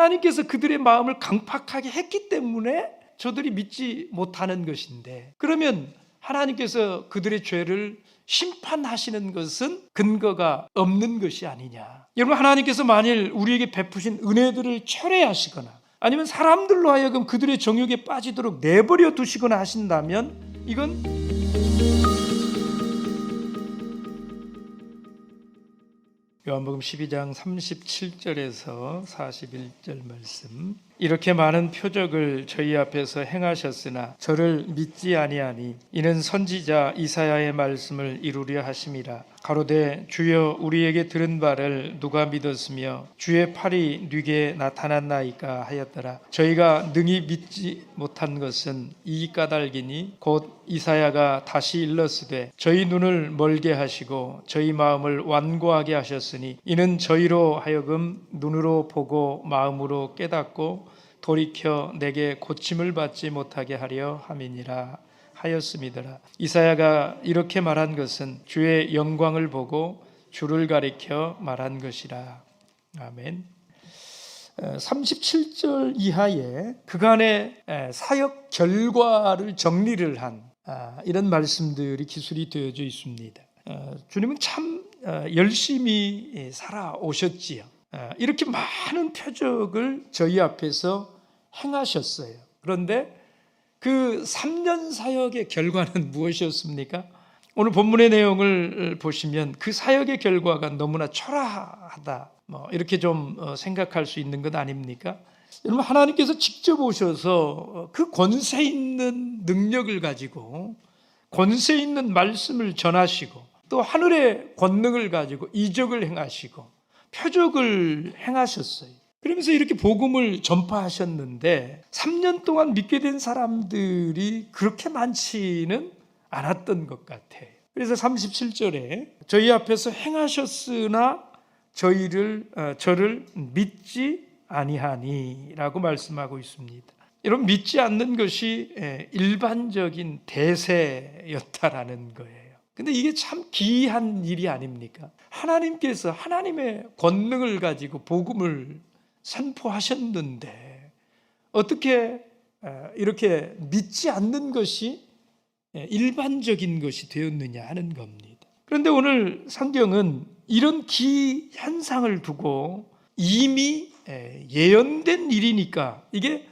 하나님께서 그들의 마음을 강팍하게 했기 때문에 저들이 믿지 못하는 것인데, 그러면 하나님께서 그들의 죄를 심판하시는 것은 근거가 없는 것이 아니냐. 여러분, 하나님께서 만일 우리에게 베푸신 은혜들을 철회하시거나 아니면 사람들로 하여금 그들의 정욕에 빠지도록 내버려 두시거나 하신다면 이건 요한복음 12장 37절에서 41절 말씀, 이렇게 많은 표적을 저희 앞에서 행하셨으나 저를 믿지 아니하니 이는 선지자 이사야의 말씀을 이루려 하심이라. 가로되 주여 우리에게 들은 바를 누가 믿었으며 주의 팔이 네게 나타났나이까 하였더라. 저희가 능히 믿지 못한 것은 이 까닭이니 곧 이사야가 다시 일렀으되 저희 눈을 멀게 하시고 저희 마음을 완고하게 하셨으니 이는 저희로 하여금 눈으로 보고 마음으로 깨닫고 돌이켜 내게 고침을 받지 못하게 하려 함이니라 하였음이더라. 이사야가 이렇게 말한 것은 주의 영광을 보고 주를 가리켜 말한 것이라. 아멘. 37절 이하에 그간의 사역 결과를 정리를 한 이런 말씀들이 기술이 되어져 있습니다. 주님은 참 열심히 살아오셨지요. 이렇게 많은 표적을 저희 앞에서 행하셨어요. 그런데 그 3년 사역의 결과는 무엇이었습니까? 오늘 본문의 내용을 보시면 그 사역의 결과가 너무나 초라하다, 이렇게 좀 생각할 수 있는 것 아닙니까? 여러분, 하나님께서 직접 오셔서 그 권세 있는 능력을 가지고 권세 있는 말씀을 전하시고 또 하늘의 권능을 가지고 이적을 행하시고 표적을 행하셨어요. 그러면서 이렇게 복음을 전파하셨는데 3년 동안 믿게 된 사람들이 그렇게 많지는 않았던 것 같아요. 그래서 37절에 저희 앞에서 행하셨으나 저를 믿지 아니하니 라고 말씀하고 있습니다. 여러분, 믿지 않는 것이 일반적인 대세였다라는 거예요. 근데 이게 참 기이한 일이 아닙니까? 하나님께서 하나님의 권능을 가지고 복음을 선포하셨는데 어떻게 이렇게 믿지 않는 것이 일반적인 것이 되었느냐 하는 겁니다. 그런데 오늘 성경은 이런 기현상을 두고 이미 예언된 일이니까 이게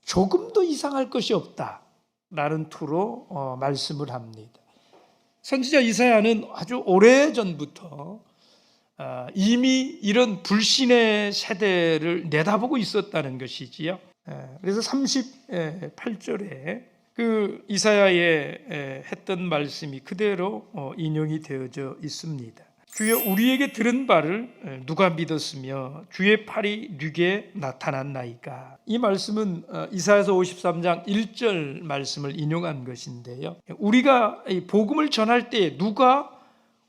조금도 이상할 것이 없다라는 투로 말씀을 합니다. 선지자 이사야는 아주 오래전부터 이미 이런 불신의 세대를 내다보고 있었다는 것이지요. 그래서 38절에 그 이사야의 했던 말씀이 그대로 인용이 되어져 있습니다. 주여 우리에게 들은 바를 누가 믿었으며 주의 팔이 네게 나타났나이까. 이 말씀은 이사야서 53장 1절 말씀을 인용한 것인데요. 우리가 복음을 전할 때 누가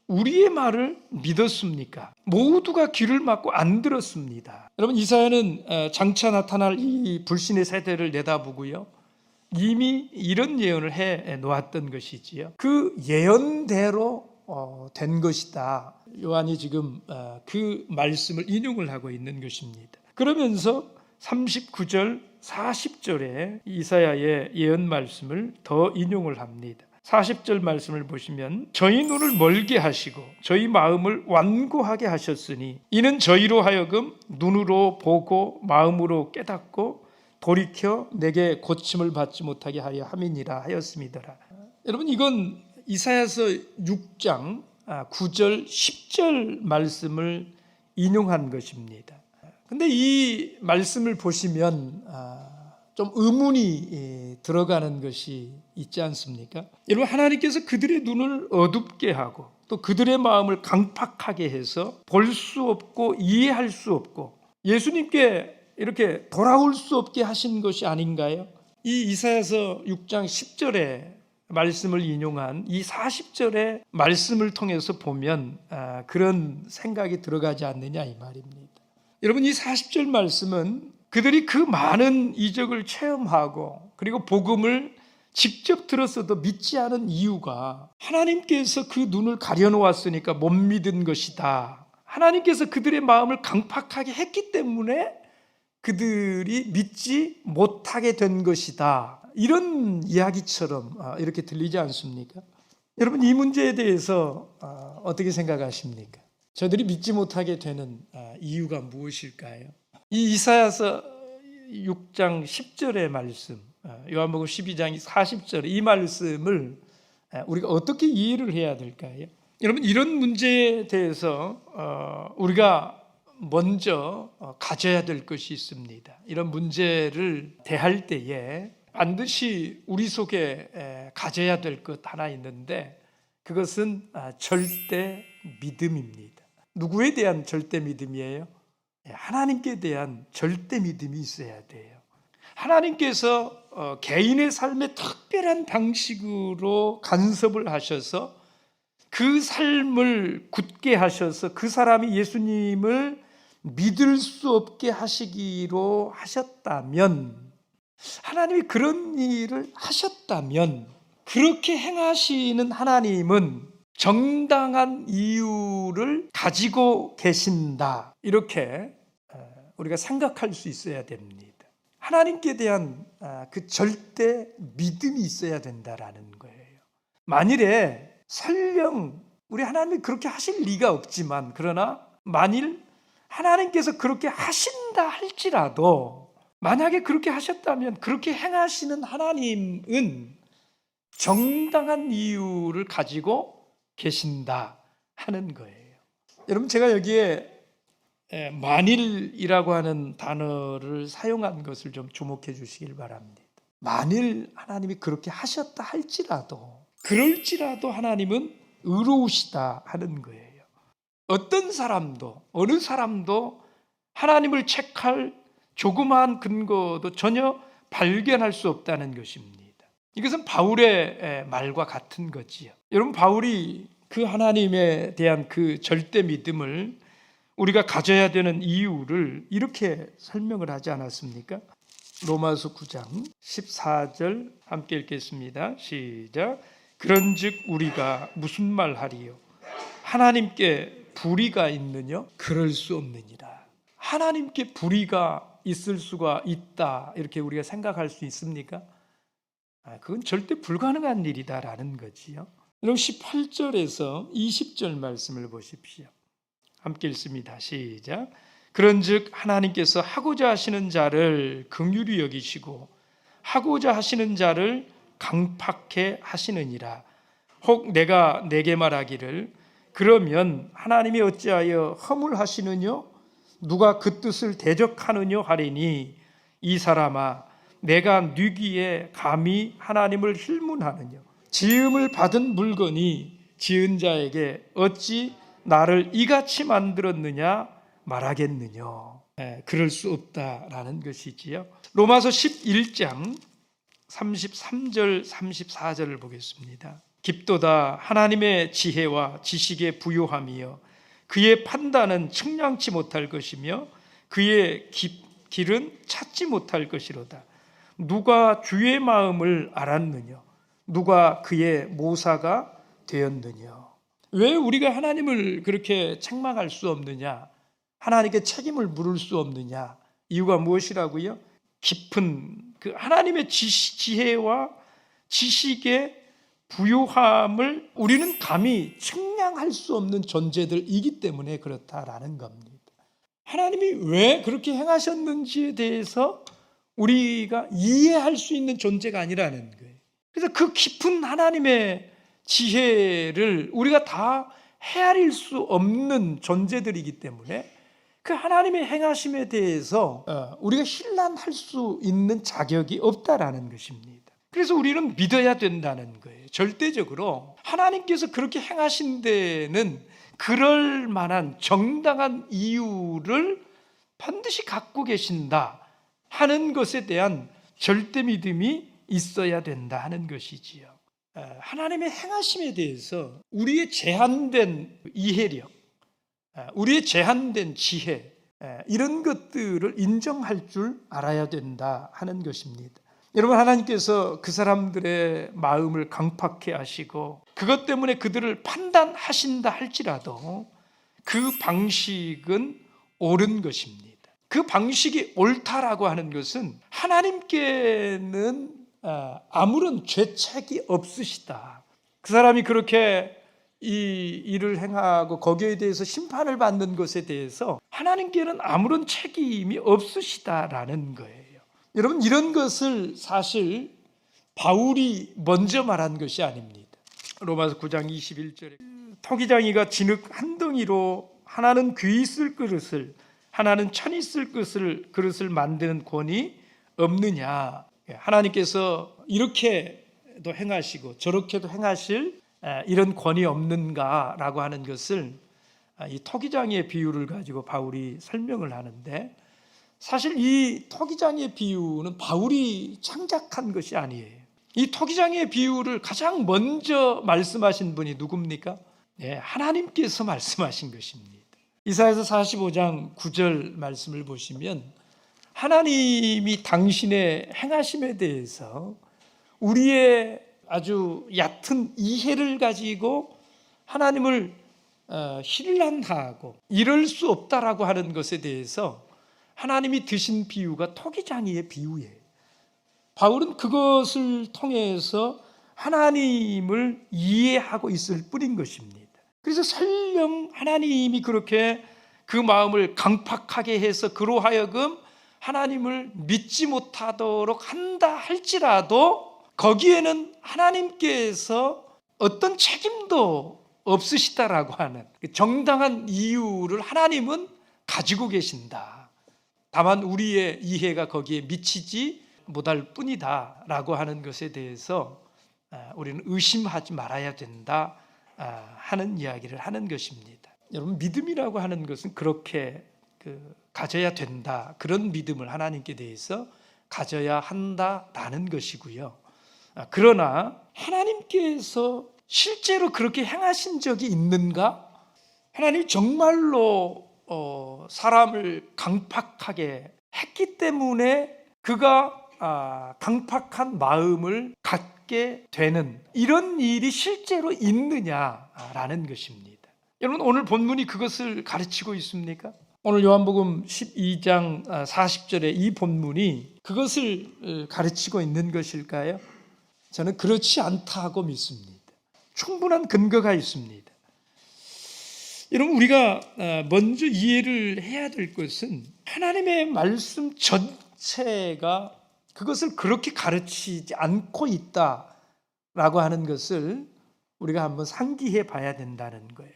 우리의 말을 믿었습니까? 모두가 귀를 막고 안 들었습니다. 여러분, 이사야는 장차 나타날 이 불신의 세대를 내다보고요, 이미 이런 예언을 해 놓았던 것이지요. 그 예언대로 된 것이다. 요한이 지금 그 말씀을 인용을 하고 있는 것입니다. 그러면서 39절, 40절에 이사야의 예언 말씀을 더 인용을 합니다. 40절 말씀을 보시면 저희 눈을 멀게 하시고 저희 마음을 완고하게 하셨으니 이는 저희로 하여금 눈으로 보고 마음으로 깨닫고 돌이켜 내게 고침을 받지 못하게 하려 함이니라 하였음이더라. 여러분, 이건 이사야서 6장 9절 10절 말씀을 인용한 것입니다. 근데 이 말씀을 보시면 좀 의문이 들어가는 것이 있지 않습니까? 여러분, 하나님께서 그들의 눈을 어둡게 하고 또 그들의 마음을 강팍하게 해서 볼 수 없고 이해할 수 없고 예수님께 이렇게 돌아올 수 없게 하신 것이 아닌가요? 이 이사야서 6장 10절에 말씀을 인용한 이 40절의 말씀을 통해서 보면 그런 생각이 들어가지 않느냐 이 말입니다. 여러분, 이 40절 말씀은 그들이 그 많은 이적을 체험하고 그리고 복음을 직접 들었어도 믿지 않은 이유가 하나님께서 그 눈을 가려놓았으니까 못 믿은 것이다. 하나님께서 그들의 마음을 강팍하게 했기 때문에 그들이 믿지 못하게 된 것이다. 이런 이야기처럼 이렇게 들리지 않습니까? 여러분, 이 문제에 대해서 어떻게 생각하십니까? 저들이 믿지 못하게 되는 이유가 무엇일까요? 이 이사야서 6장 10절의 말씀, 요한복음 12장 40절 이 말씀을 우리가 어떻게 이해를 해야 될까요? 여러분, 이런 문제에 대해서 우리가 먼저 가져야 될 것이 있습니다. 이런 문제를 대할 때에 반드시 우리 속에 가져야 될 것 하나 있는데, 그것은 절대 믿음입니다. 누구에 대한 절대 믿음이에요? 하나님께 대한 절대 믿음이 있어야 돼요. 하나님께서 개인의 삶에 특별한 방식으로 간섭을 하셔서 그 삶을 굳게 하셔서 그 사람이 예수님을 믿을 수 없게 하시기로 하셨다면, 하나님이 그런 일을 하셨다면, 그렇게 행하시는 하나님은 정당한 이유를 가지고 계신다, 이렇게 우리가 생각할 수 있어야 됩니다. 하나님께 대한 그 절대 믿음이 있어야 된다라는 거예요. 만일에 설령 우리 하나님이 그렇게 하실 리가 없지만, 그러나 만일 하나님께서 그렇게 하신다 할지라도, 만약에 그렇게 하셨다면 그렇게 행하시는 하나님은 정당한 이유를 가지고 계신다 하는 거예요. 여러분, 제가 여기에 만일이라고 하는 단어를 사용한 것을 좀 주목해 주시길 바랍니다. 만일 하나님이 그렇게 하셨다 할지라도, 그럴지라도 하나님은 의로우시다 하는 거예요. 어떤 사람도, 어느 사람도 하나님을 책할 조그마한 근거도 전혀 발견할 수 없다는 것입니다. 이것은 바울의 말과 같은 거지요. 여러분, 바울이 그 하나님에 대한 그 절대 믿음을 우리가 가져야 되는 이유를 이렇게 설명을 하지 않았습니까? 로마서 9장 14절 함께 읽겠습니다. 시작. 그런즉 우리가 무슨 말 하리요? 하나님께 불의가 있느냐? 그럴 수 없느니라. 하나님께 불의가 있을 수가 있다, 이렇게 우리가 생각할 수 있습니까? 그건 절대 불가능한 일이다라는 거지요. 여러분, 18절에서 20절 말씀을 보십시오. 함께 읽습니다. 시작. 그런즉 하나님께서 하고자 하시는 자를 긍휼히 여기시고 하고자 하시는 자를 강팍해 하시느니라. 혹 내가 내게 말하기를 그러면 하나님이 어찌하여 허물하시느냐? 누가 그 뜻을 대적하느냐 하리니, 이 사람아, 내가 뉘기에 감히 하나님을 힐문하느냐? 지음을 받은 물건이 지은 자에게 어찌 나를 이같이 만들었느냐 말하겠느냐? 그럴 수 없다라는 것이지요. 로마서 11장 33절 34절을 보겠습니다. 깊도다 하나님의 지혜와 지식의 부요함이여 그의 판단은 측량치 못할 것이며 그의 길은 찾지 못할 것이로다. 누가 주의 마음을 알았느냐? 누가 그의 모사가 되었느냐? 왜 우리가 하나님을 그렇게 책망할 수 없느냐? 하나님께 책임을 물을 수 없느냐? 이유가 무엇이라고요? 깊은 그 하나님의 지혜와 지식의 부요함을 우리는 감히 측량할 수 없는 존재들이기 때문에 그렇다라는 겁니다. 하나님이 왜 그렇게 행하셨는지에 대해서 우리가 이해할 수 있는 존재가 아니라는 거예요. 그래서 그 깊은 하나님의 지혜를 우리가 다 헤아릴 수 없는 존재들이기 때문에 그 하나님의 행하심에 대해서 우리가 힐난할 수 있는 자격이 없다라는 것입니다. 그래서 우리는 믿어야 된다는 거예요. 절대적으로 하나님께서 그렇게 행하신 데는 그럴 만한 정당한 이유를 반드시 갖고 계신다 하는 것에 대한 절대 믿음이 있어야 된다 하는 것이지요. 하나님의 행하심에 대해서 우리의 제한된 이해력, 우리의 제한된 지혜, 이런 것들을 인정할 줄 알아야 된다 하는 것입니다. 여러분, 하나님께서 그 사람들의 마음을 강팍해 하시고 그것 때문에 그들을 판단하신다 할지라도 그 방식은 옳은 것입니다. 그 방식이 옳다라고 하는 것은 하나님께는 아무런 죄책이 없으시다. 그 사람이 그렇게 이 일을 행하고 거기에 대해서 심판을 받는 것에 대해서 하나님께는 아무런 책임이 없으시다라는 거예요. 여러분, 이런 것을 사실 바울이 먼저 말한 것이 아닙니다. 로마서 9장 21절에 토기장이가 진흙 한 덩이로 하나는 귀 쓸 그릇을 하나는 천이 쓸 그릇을 만드는 권이 없느냐. 하나님께서 이렇게도 행하시고 저렇게도 행하실 이런 권이 없는가라고 하는 것을 이 토기장이의 비유를 가지고 바울이 설명을 하는데, 사실 이 토기장이의 비유는 바울이 창작한 것이 아니에요. 이 토기장이의 비유를 가장 먼저 말씀하신 분이 누굽니까? 하나님께서 말씀하신 것입니다. 이사야서 45장 9절 말씀을 보시면 하나님이 당신의 행하심에 대해서 우리의 아주 얕은 이해를 가지고 하나님을 힐난하고 이럴 수 없다라고 하는 것에 대해서 하나님이 드신 비유가 토기장이의 비유예요. 바울은 그것을 통해서 하나님을 이해하고 있을 뿐인 것입니다. 그래서 설령 하나님이 그렇게 그 마음을 강팍하게 해서 그로 하여금 하나님을 믿지 못하도록 한다 할지라도 거기에는 하나님께서 어떤 책임도 없으시다라고 하는 정당한 이유를 하나님은 가지고 계신다. 다만 우리의 이해가 거기에 미치지 못할 뿐이다라고 하는 것에 대해서 우리는 의심하지 말아야 된다 하는 이야기를 하는 것입니다. 여러분, 믿음이라고 하는 것은 그렇게 가져야 된다, 그런 믿음을 하나님께 대해서 가져야 한다라는 것이고요. 그러나 하나님께서 실제로 그렇게 행하신 적이 있는가? 하나님이 정말로 사람을 강팍하게 했기 때문에 그가 강팍한 마음을 갖게 되는 이런 일이 실제로 있느냐라는 것입니다. 여러분, 오늘 본문이 그것을 가르치고 있습니까? 오늘 요한복음 12장 40절에 이 본문이 그것을 가르치고 있는 것일까요? 저는 그렇지 않다고 믿습니다. 충분한 근거가 있습니다. 여러분, 우리가 먼저 이해를 해야 될 것은 하나님의 말씀 전체가 그것을 그렇게 가르치지 않고 있다라고 하는 것을 우리가 한번 상기해 봐야 된다는 거예요.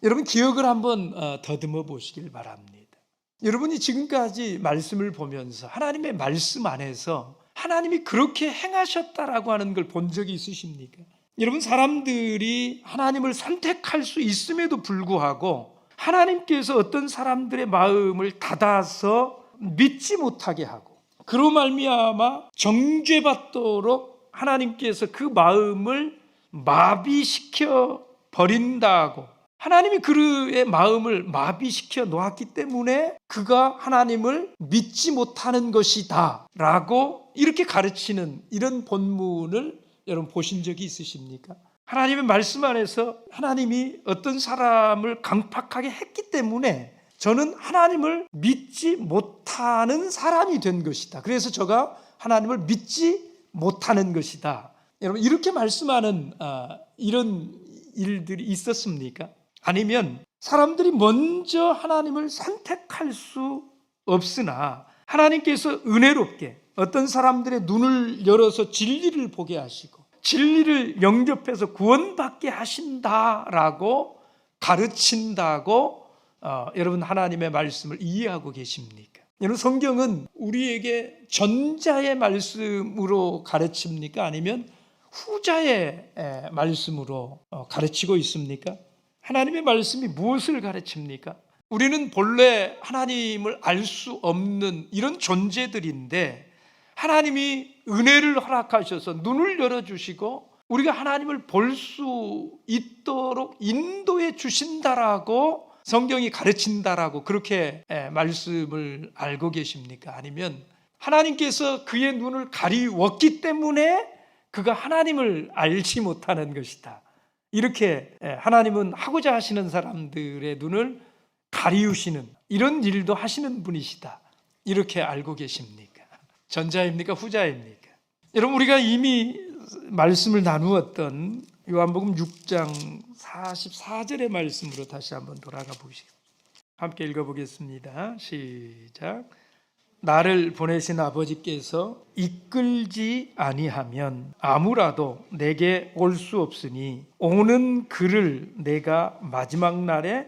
여러분, 기억을 한번 더듬어 보시길 바랍니다. 여러분이 지금까지 말씀을 보면서 하나님의 말씀 안에서 하나님이 그렇게 행하셨다라고 하는 걸 본 적이 있으십니까? 여러분, 사람들이 하나님을 선택할 수 있음에도 불구하고 하나님께서 어떤 사람들의 마음을 닫아서 믿지 못하게 하고 그로 말미암아 정죄받도록 하나님께서 그 마음을 마비시켜 버린다고, 하나님이 그의 마음을 마비시켜 놓았기 때문에 그가 하나님을 믿지 못하는 것이다 라고 이렇게 가르치는 이런 본문을 여러분 보신 적이 있으십니까? 하나님의 말씀 안에서 하나님이 어떤 사람을 강팍하게 했기 때문에 저는 하나님을 믿지 못하는 사람이 된 것이다. 그래서 저가 하나님을 믿지 못하는 것이다. 여러분, 이렇게 말씀하는 이런 일들이 있었습니까? 아니면 사람들이 먼저 하나님을 선택할 수 없으나 하나님께서 은혜롭게 어떤 사람들의 눈을 열어서 진리를 보게 하시고 진리를 영접해서 구원받게 하신다라고 가르친다고 여러분 하나님의 말씀을 이해하고 계십니까? 여러분, 성경은 우리에게 전자의 말씀으로 가르칩니까? 아니면 후자의 말씀으로 가르치고 있습니까? 하나님의 말씀이 무엇을 가르칩니까? 우리는 본래 하나님을 알 수 없는 이런 존재들인데 하나님이 은혜를 허락하셔서 눈을 열어주시고 우리가 하나님을 볼 수 있도록 인도해 주신다라고 성경이 가르친다라고 그렇게 말씀을 알고 계십니까? 아니면 하나님께서 그의 눈을 가리웠기 때문에 그가 하나님을 알지 못하는 것이다, 이렇게 하나님은 하고자 하시는 사람들의 눈을 가리우시는 이런 일도 하시는 분이시다, 이렇게 알고 계십니까? 전자입니까? 후자입니까? 여러분, 우리가 이미 말씀을 나누었던 요한복음 6장 44절의 말씀으로 다시 한번 돌아가 보시고 함께 읽어보겠습니다. 시작. 나를 보내신 아버지께서 이끌지 아니하면 아무라도 내게 올 수 없으니 오는 그를 내가 마지막 날에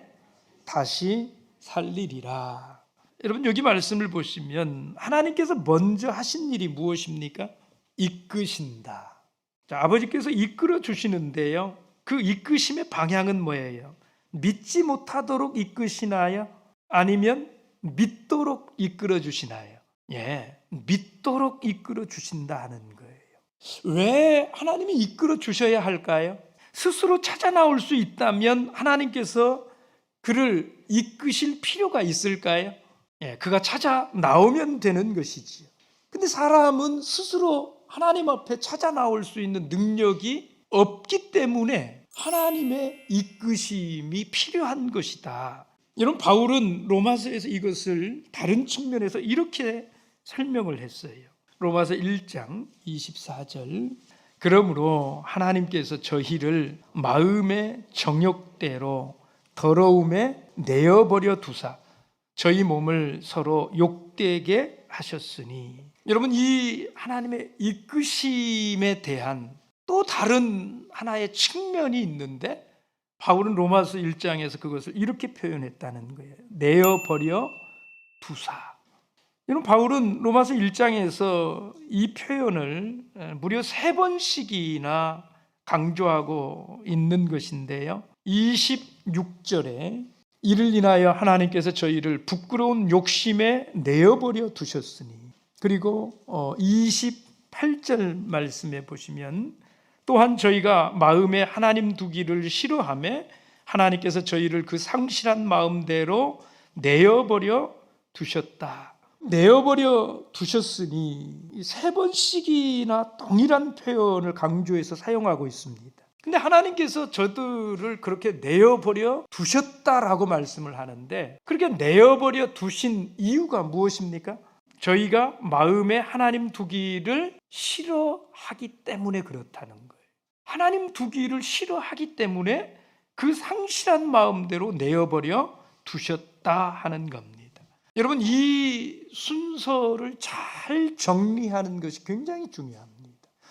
다시 살리리라. 여러분, 여기 말씀을 보시면 하나님께서 먼저 하신 일이 무엇입니까? 이끄신다. 자, 아버지께서 이끌어 주시는데요, 그 이끄심의 방향은 뭐예요? 믿지 못하도록 이끄시나요? 아니면 믿도록 이끌어 주시나요? 예, 믿도록 이끌어 주신다 하는 거예요. 왜 하나님이 이끌어 주셔야 할까요? 스스로 찾아 나올 수 있다면 하나님께서 그를 이끄실 필요가 있을까요? 예, 그가 찾아 나오면 되는 것이지요. 근데 사람은 스스로 하나님 앞에 찾아 나올 수 있는 능력이 없기 때문에 하나님의 이끄심이 필요한 것이다. 여러분, 바울은 로마서에서 이것을 다른 측면에서 이렇게 설명을 했어요. 로마서 1장 24절. 그러므로 하나님께서 저희를 마음의 정욕대로 더러움에 내어버려 두사 저희 몸을 서로 욕되게 하셨으니. 여러분, 이 하나님의 이끄심에 대한 또 다른 하나의 측면이 있는데 바울은 로마서 1장에서 그것을 이렇게 표현했다는 거예요. 내어버려 두사. 여러분, 바울은 로마서 1장에서 이 표현을 무려 3번씩이나 강조하고 있는 것인데요, 26절에 이를 인하여 하나님께서 저희를 부끄러운 욕심에 내어버려 두셨으니, 그리고 28절 말씀에 보시면 또한 저희가 마음에 하나님 두기를 싫어하며 하나님께서 저희를 그 상실한 마음대로 내어버려 두셨다. 내어버려 두셨으니 3번씩이나 동일한 표현을 강조해서 사용하고 있습니다. 근데 하나님께서 저들을 그렇게 내어버려 두셨다라고 말씀을 하는데, 그렇게 내어버려 두신 이유가 무엇입니까? 저희가 마음에 하나님 두기를 싫어하기 때문에 그렇다는 거예요. 하나님 두기를 싫어하기 때문에 그 상실한 마음대로 내어버려 두셨다 하는 겁니다. 여러분, 이 순서를 잘 정리하는 것이 굉장히 중요합니다.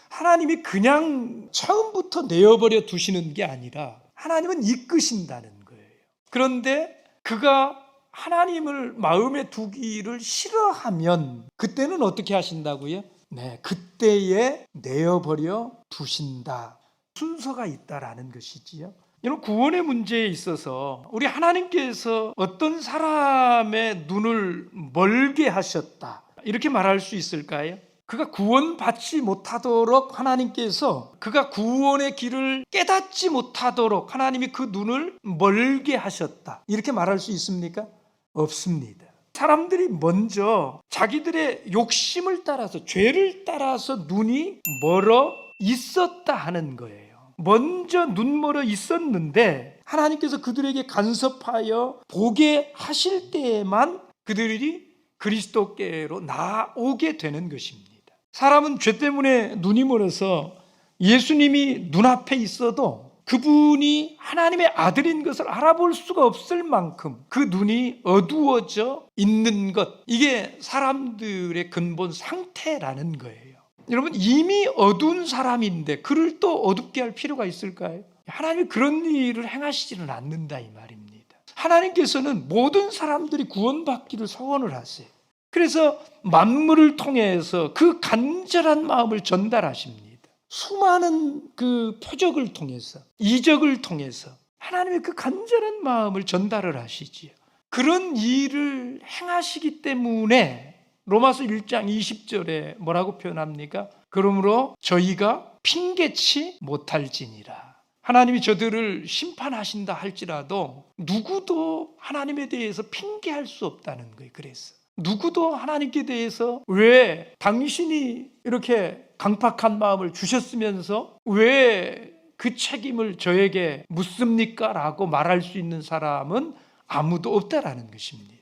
하나님이 그냥 처음부터 내어버려 두시는 게 아니라 하나님은 이끄신다는 거예요. 그런데 그가 하나님을 마음에 두기를 싫어하면 그때는 어떻게 하신다고요? 네, 그때에 내어버려 두신다. 순서가 있다라는 것이지요. 이런 구원의 문제에 있어서 우리 하나님께서 어떤 사람의 눈을 멀게 하셨다, 이렇게 말할 수 있을까요? 그가 구원받지 못하도록 하나님께서 그가 구원의 길을 깨닫지 못하도록 하나님이 그 눈을 멀게 하셨다, 이렇게 말할 수 있습니까? 없습니다. 사람들이 먼저 자기들의 욕심을 따라서, 죄를 따라서 눈이 멀어 있었다 하는 거예요. 먼저 눈 멀어 있었는데 하나님께서 그들에게 간섭하여 보게 하실 때에만 그들이 그리스도께로 나오게 되는 것입니다. 사람은 죄 때문에 눈이 멀어서 예수님이 눈앞에 있어도 그분이 하나님의 아들인 것을 알아볼 수가 없을 만큼 그 눈이 어두워져 있는 것, 이게 사람들의 근본 상태라는 거예요. 여러분, 이미 어두운 사람인데 그를 또 어둡게 할 필요가 있을까요? 하나님이 그런 일을 행하시지는 않는다 이 말입니다. 하나님께서는 모든 사람들이 구원받기를 소원을 하세요. 그래서 만물을 통해서 그 간절한 마음을 전달하십니다. 수많은 그 표적을 통해서, 이적을 통해서 하나님의 그 간절한 마음을 전달을 하시지요. 그런 일을 행하시기 때문에 로마서 1장 20절에 뭐라고 표현합니까? 그러므로 저희가 핑계치 못할지니라. 하나님이 저들을 심판하신다 할지라도 누구도 하나님에 대해서 핑계할 수 없다는 거예요. 그래서 누구도 하나님께 대해서 왜 당신이 이렇게 강팍한 마음을 주셨으면서 왜 그 책임을 저에게 묻습니까? 라고 말할 수 있는 사람은 아무도 없다라는 것입니다.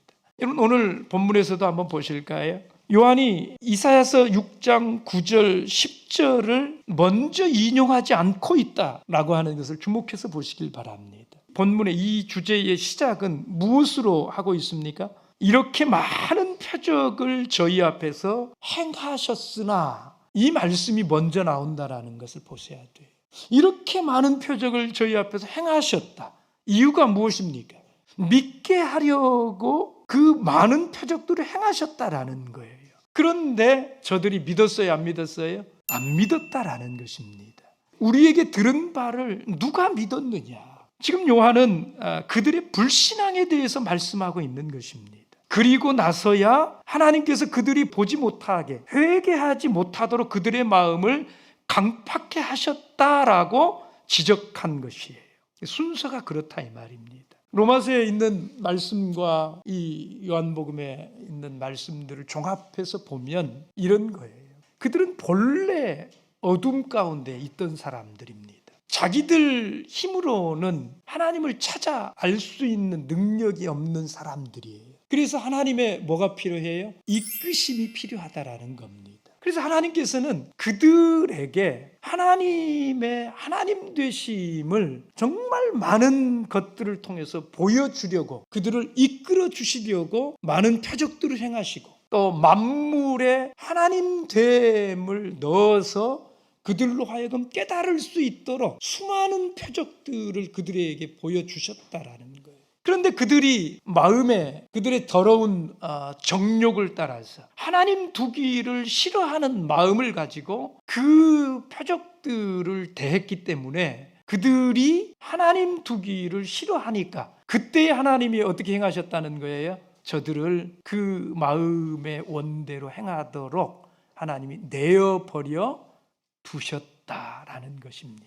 여러분 오늘 본문에서도 한번 보실까요? 요한이 이사야서 6장 9절 10절을 먼저 인용하지 않고 있다라고 하는 것을 주목해서 보시길 바랍니다. 본문의 이 주제의 시작은 무엇으로 하고 있습니까? 이렇게 많은 표적을 저희 앞에서 행하셨으나, 이 말씀이 먼저 나온다라는 것을 보셔야 돼요. 이렇게 많은 표적을 저희 앞에서 행하셨다. 이유가 무엇입니까? 믿게 하려고 그 많은 표적들을 행하셨다라는 거예요. 그런데 저들이 믿었어요, 안 믿었어요? 안 믿었다라는 것입니다. 우리에게 들은 바를 누가 믿었느냐? 지금 요한은 그들의 불신앙에 대해서 말씀하고 있는 것입니다. 그리고 나서야 하나님께서 그들이 보지 못하게, 회개하지 못하도록 그들의 마음을 강팍해 하셨다라고 지적한 것이에요. 순서가 그렇다 이 말입니다. 로마서에 있는 말씀과 이 요한복음에 있는 말씀들을 종합해서 보면 이런 거예요. 그들은 본래 어둠 가운데 있던 사람들입니다. 자기들 힘으로는 하나님을 찾아 알 수 있는 능력이 없는 사람들이에요. 그래서 하나님의 뭐가 필요해요? 이끄심이 필요하다라는 겁니다. 그래서 하나님께서는 그들에게 하나님의 하나님 되심을 정말 많은 것들을 통해서 보여주려고, 그들을 이끌어 주시려고 많은 표적들을 행하시고, 또 만물에 하나님 됨을 넣어서 그들로 하여금 깨달을 수 있도록 수많은 표적들을 그들에게 보여주셨다라는 거예요. 그런데 그들이 마음에 그들의 더러운 정욕을 따라서 하나님 두기를 싫어하는 마음을 가지고 그 표적들을 대했기 때문에, 그들이 하나님 두기를 싫어하니까 그때 하나님이 어떻게 행하셨다는 거예요? 저들을 그 마음의 원대로 행하도록 하나님이 내어버려 두셨다라는 것입니다.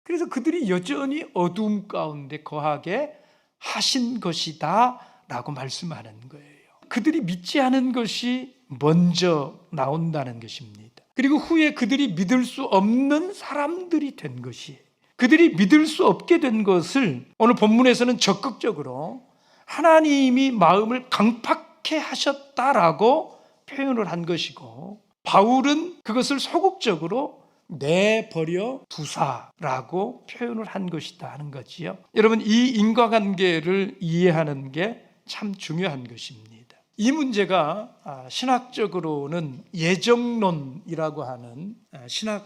그래서 그들이 여전히 어두움 가운데 거하게 하신 것이다 라고 말씀하는 거예요. 그들이 믿지 않은 것이 먼저 나온다는 것입니다. 그리고 후에 그들이 믿을 수 없는 사람들이 된 것이에요. 그들이 믿을 수 없게 된 것을 오늘 본문에서는 적극적으로 하나님이 마음을 강팍해 하셨다라고 표현을 한 것이고, 바울은 그것을 소극적으로 내버려 두사라고 표현을 한 것이다 하는 거지요. 여러분, 이 인과관계를 이해하는 게 참 중요한 것입니다. 이 문제가 신학적으로는 예정론이라고 하는 신학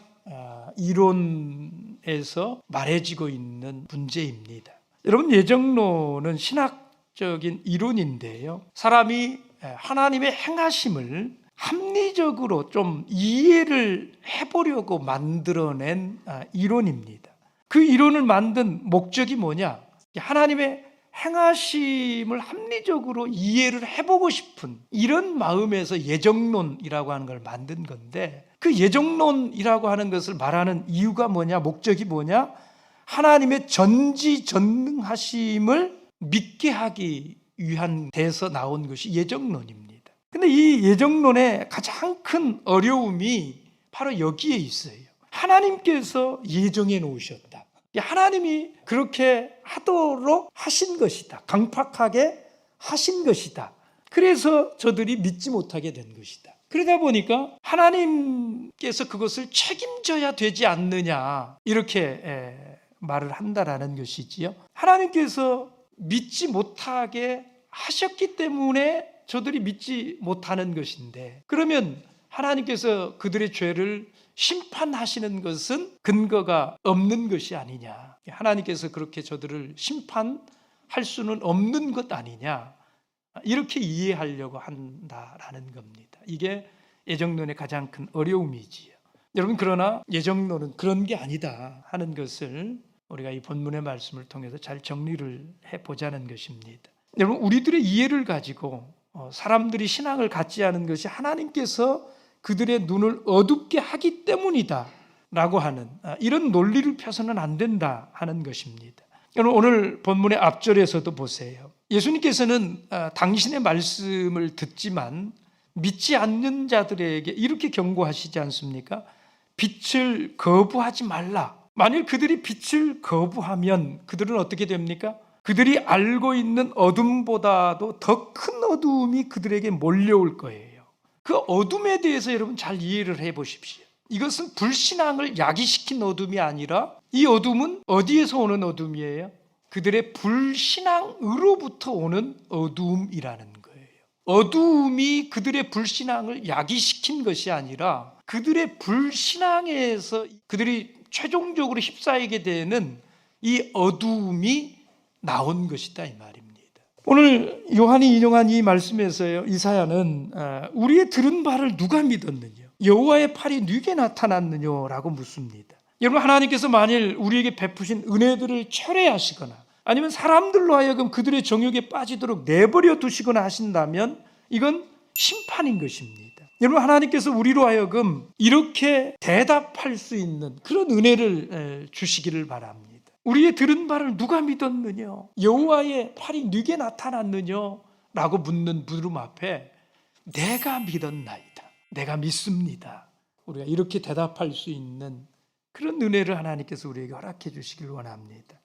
이론에서 말해지고 있는 문제입니다. 여러분, 예정론은 신학적인 이론인데요, 사람이 하나님의 행하심을 합리적으로 좀 이해를 해보려고 만들어낸 이론입니다. 그 이론을 만든 목적이 뭐냐? 하나님의 행하심을 합리적으로 이해를 해보고 싶은 이런 마음에서 예정론이라고 하는 걸 만든 건데, 그 예정론이라고 하는 것을 말하는 이유가 뭐냐? 목적이 뭐냐? 하나님의 전지전능하심을 믿게 하기 위한 데서 나온 것이 예정론입니다. 근데 이 예정론의 가장 큰 어려움이 바로 여기에 있어요. 하나님께서 예정해 놓으셨다. 하나님이 그렇게 하도록 하신 것이다. 강팍하게 하신 것이다. 그래서 저들이 믿지 못하게 된 것이다. 그러다 보니까 하나님께서 그것을 책임져야 되지 않느냐, 이렇게 말을 한다라는 것이지요. 하나님께서 믿지 못하게 하셨기 때문에 저들이 믿지 못하는 것인데, 그러면 하나님께서 그들의 죄를 심판하시는 것은 근거가 없는 것이 아니냐, 하나님께서 그렇게 저들을 심판할 수는 없는 것 아니냐, 이렇게 이해하려고 한다라는 겁니다. 이게 예정론의 가장 큰 어려움이지요. 여러분, 그러나 예정론은 그런 게 아니다 하는 것을 우리가 이 본문의 말씀을 통해서 잘 정리를 해보자는 것입니다. 여러분, 우리들의 이해를 가지고 사람들이 신앙을 갖지 않은 것이 하나님께서 그들의 눈을 어둡게 하기 때문이다 라고 하는 이런 논리를 펴서는 안 된다 하는 것입니다. 여러분, 오늘 본문의 앞절에서도 보세요. 예수님께서는 당신의 말씀을 듣지만 믿지 않는 자들에게 이렇게 경고하시지 않습니까? 빛을 거부하지 말라. 만일 그들이 빛을 거부하면 그들은 어떻게 됩니까? 그들이 알고 있는 어둠보다도 더 큰 어두움이 그들에게 몰려올 거예요. 그 어둠에 대해서 여러분 잘 이해를 해 보십시오. 이것은 불신앙을 야기시킨 어둠이 아니라 이 어둠은 어디에서 오는 어둠이에요? 그들의 불신앙으로부터 오는 어두움이라는 거예요. 어두움이 그들의 불신앙을 야기시킨 것이 아니라 그들의 불신앙에서 그들이 최종적으로 휩싸이게 되는 이 어두움이 나온 것이다 이 말입니다. 오늘 요한이 인용한 이 말씀에서요, 이사야는 우리의 들은 바를 누가 믿었느냐, 여호와의 팔이 누게 나타났느냐라고 묻습니다. 여러분, 하나님께서 만일 우리에게 베푸신 은혜들을 철회하시거나 아니면 사람들로 하여금 그들의 정욕에 빠지도록 내버려 두시거나 하신다면 이건 심판인 것입니다. 여러분, 하나님께서 우리로 하여금 이렇게 대답할 수 있는 그런 은혜를 주시기를 바랍니다. 우리의 들은 바를 누가 믿었느냐, 여호와의 팔이 누게 나타났느냐 라고 묻는 물음 앞에 내가 믿었나이다, 내가 믿습니다, 우리가 이렇게 대답할 수 있는 그런 은혜를 하나님께서 우리에게 허락해 주시길 원합니다.